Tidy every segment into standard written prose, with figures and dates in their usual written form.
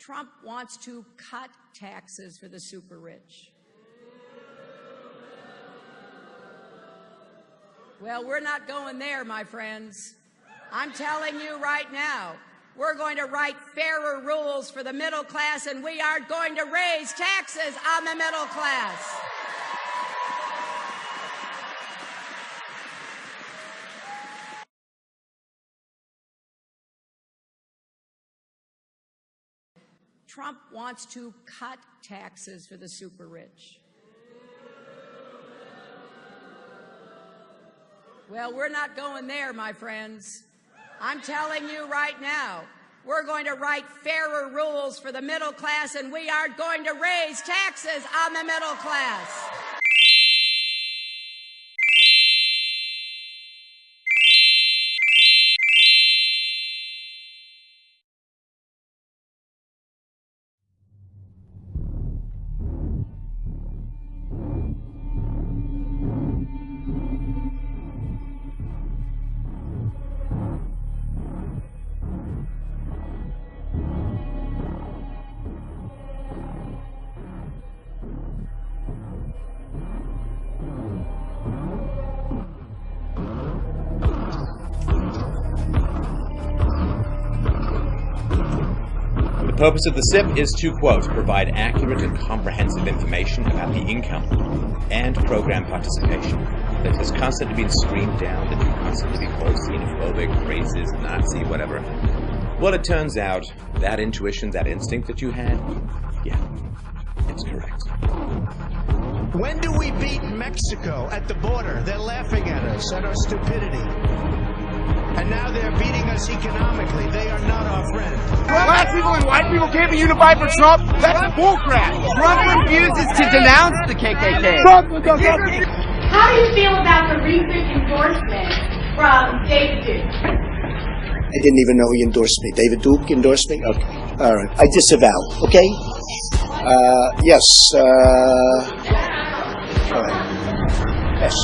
Trump wants to cut taxes for the super rich. Well, we're not going there, my friends. I'm telling you right now, we're going to write fairer rules for the middle class, and we aren't going to raise taxes on the middle class. Trump wants to cut taxes for the super rich. Well, we're not going there, my friends. I'm telling you right now, we're going to write fairer rules for the middle class, and we aren't going to raise taxes on the middle class. The purpose of the SIP is to, quote, provide accurate and comprehensive information about the income and program participation that has constantly been screamed down, that you constantly be called xenophobic, racist, Nazi, whatever. Well, it turns out that intuition, that instinct that you had, yeah, it's correct. When do we beat Mexico at the border? They're laughing at us, at our stupidity. And now they're beating us economically. They are not our friend. Black people and white people can't be unified for Trump? That's bullcrap. Trump refuses to denounce the KKK. How do you feel about the recent endorsement from David Duke? I didn't even know he endorsed me. David Duke endorsed me? Okay. All right. I disavow. Okay? Yes. All right. Yes.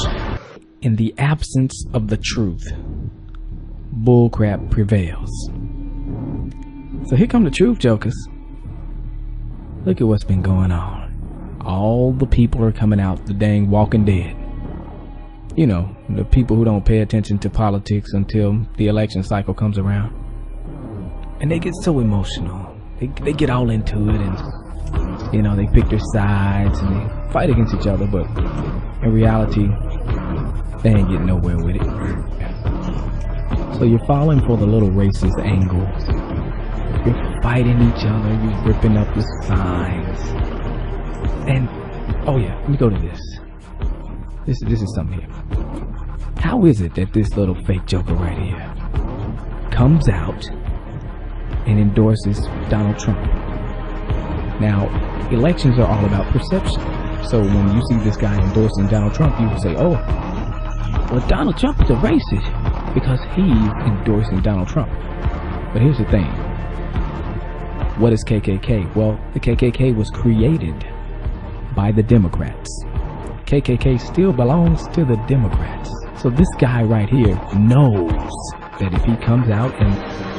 In the absence of the truth, bullcrap prevails. So here come the truth jokers. Look at what's been going on. All the people are coming out, the dang Walking Dead. You know, the people who don't pay attention to politics until the election cycle comes around. And they get so emotional. They get all into it, and, you know, they pick their sides and they fight against each other, but in reality, they ain't getting nowhere with it. So you're falling for the little racist angle. You're fighting each other. You're ripping up the signs. And, oh yeah, let me go to this. This is something here. How is it that this little fake joker right here comes out and endorses Donald Trump? Now, elections are all about perception. So when you see this guy endorsing Donald Trump, you say, oh, well, Donald Trump is a racist because he's endorsing Donald Trump. But here's the thing. What is KKK? Well, the KKK was created by the Democrats. KKK still belongs to the Democrats. So this guy right here knows that if he comes out and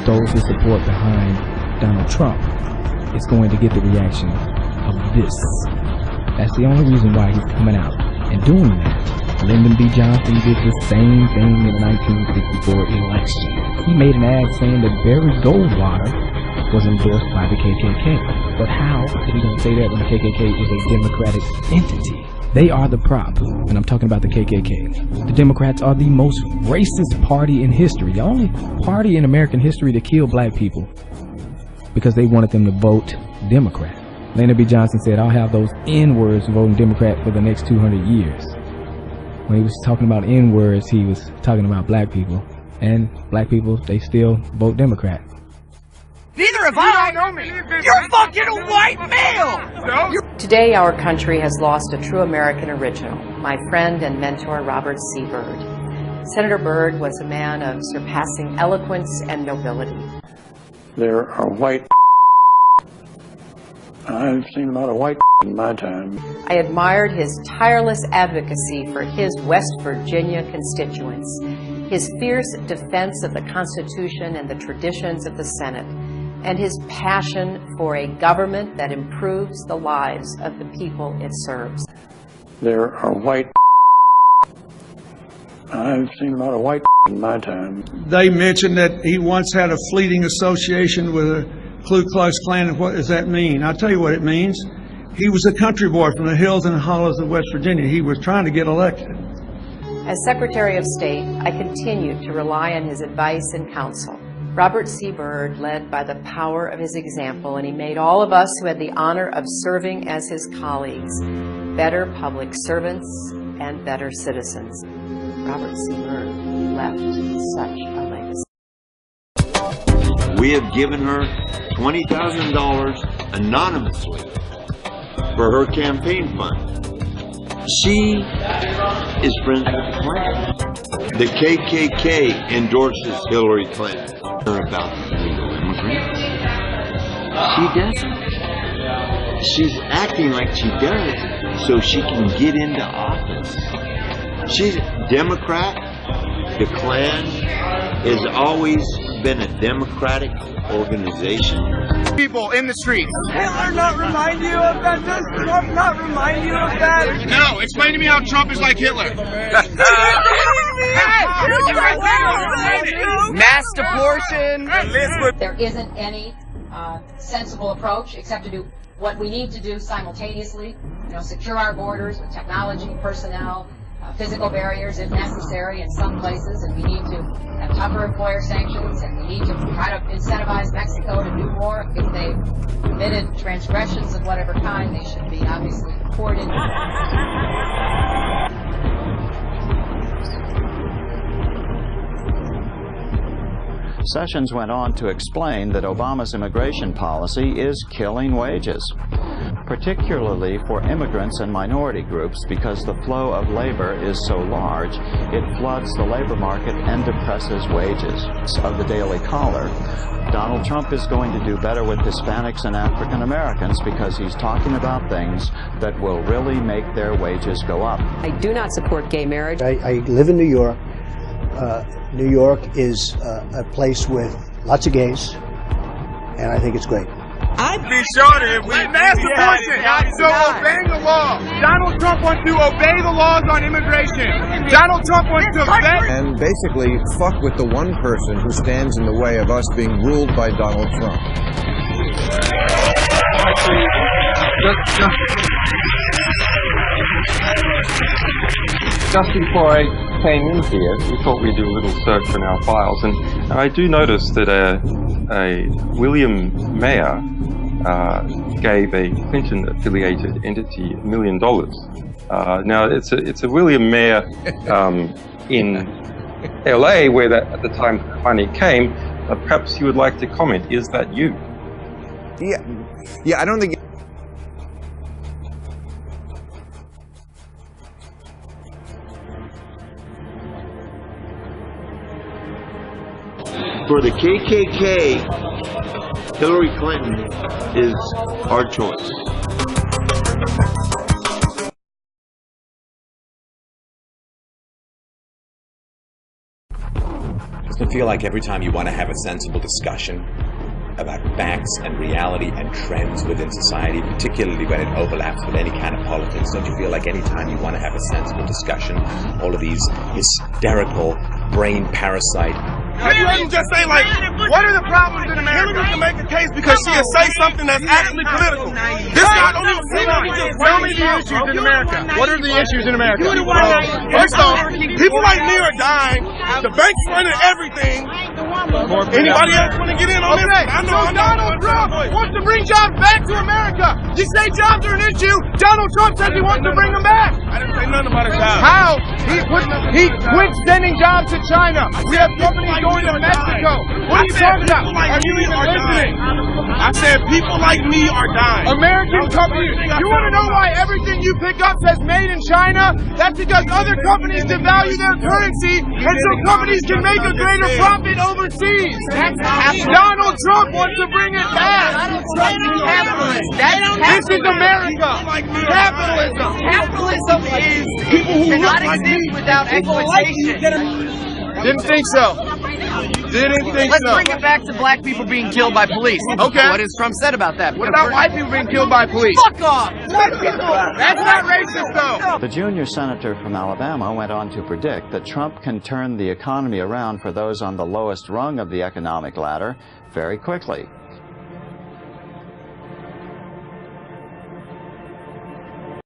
throws his support behind Donald Trump, it's going to get the reaction of this. That's the only reason why he's coming out and doing that. Lyndon B. Johnson did the same thing in the 1964 election. He made an ad saying that Barry Goldwater was endorsed by the KKK. But how did he gonna say that when the KKK is a democratic entity? They are the prop, and I'm talking about the KKK. The Democrats are the most racist party in history. The only party in American history to kill black people because they wanted them to vote Democrat. Lyndon B. Johnson said, I'll have those N-words voting Democrat for the next 200 years. When he was talking about N-words, he was talking about black people. And black people, they still vote Democrat. Neither have I. You don't know me. You're fucking a white male. No. Today, our country has lost a true American original, my friend and mentor, Robert C. Byrd. Senator Byrd was a man of surpassing eloquence and nobility. There are white. I've seen a lot of white in my time. I admired his tireless advocacy for his West Virginia constituents, his fierce defense of the Constitution and the traditions of the Senate, and his passion for a government that improves the lives of the people it serves. There are white. I've seen a lot of white in my time. They mentioned that he once had a fleeting association with a Ku Klux Klan. And what does that mean? I'll tell you what it means. He was a country boy from the hills and hollows of West Virginia. He was trying to get elected. As Secretary of State, I continue to rely on his advice and counsel. Robert C. Byrd led by the power of his example, and he made all of us who had the honor of serving as his colleagues better public servants and better citizens. Robert C. Byrd left such a legacy. We have given her $20,000 anonymously for her campaign fund. She is friends with the Klan. The KKK endorses Hillary Clinton. About illegal immigrants. She doesn't. She's acting like she does so she can get into office. She's a Democrat. The Klan has always been a democratic organization. People in the streets. Hitler not remind you of that? Does Trump not remind you of that? No, explain to me how Trump is like Hitler. Mass abortion. There isn't any sensible approach except to do what we need to do simultaneously. Secure our borders with technology, personnel, physical barriers if necessary in some places, and we need to have tougher employer sanctions, and we need to try to incentivize Mexico to do more. If they've committed transgressions of whatever kind, they should be obviously deported. Sessions went on to explain that Obama's immigration policy is killing wages, particularly for immigrants and minority groups, because the flow of labor is so large, it floods the labor market and depresses wages. Of the Daily Caller, Donald Trump is going to do better with Hispanics and African Americans because he's talking about things that will really make their wages go up. I do not support gay marriage. I live in New York. New York is a place with lots of gays, and I think it's great. I'd be shorter if we mass abortion. So obeying the law. Donald Trump wants to obey the laws on immigration. Donald Trump wants to obey. And basically fuck with the one person who stands in the way of us being ruled by Donald Trump. Just before I came in here, we thought we'd do a little search in our files, and I do notice that a William Mayer gave a Clinton-affiliated entity $1 million. Now, it's a William Mayer in LA, where at the time the money came. Perhaps you would like to comment. Is that you? Yeah, I don't think. For the KKK, Hillary Clinton is our choice. Doesn't it feel like every time you want to have a sensible discussion about facts and reality and trends within society, particularly when it overlaps with any kind of politics, don't you feel like any time you want to have a sensible discussion, all of these hysterical brain parasite You wouldn't just say, like, what are the problems in America? Hillary can make a case because she'll say something that's actually political. This guy don't even see me. Just tell me the issues in America. What are the issues in America? First off, people like me are dying. The bank's running everything. Anybody else want to get in on this? I know Donald Trump wants to bring jobs back to America. You say jobs are an issue. Donald Trump says he wants to bring them back. I didn't say nothing about his jobs. How? He quit sending jobs to China. We have companies going to Mexico. What are you talking about? Are you even listening? I said people like me are dying. American companies. You want to know why everything you pick up says made in China? That's because other companies devalue their currency, and so companies can make a greater profit overseas. Donald Trump wants to bring it back. This is America. Capitalism. Capitalism is people who cannot look like exist me. without exploitation. Didn't think so. Didn't think Let's so. bring it back to black people being killed by police. Okay. What has Trump said about that? What about white people being killed by police? Fuck off! White people! That's not racist, though. The junior senator from Alabama went on to predict that Trump can turn the economy around for those on the lowest rung of the economic ladder very quickly.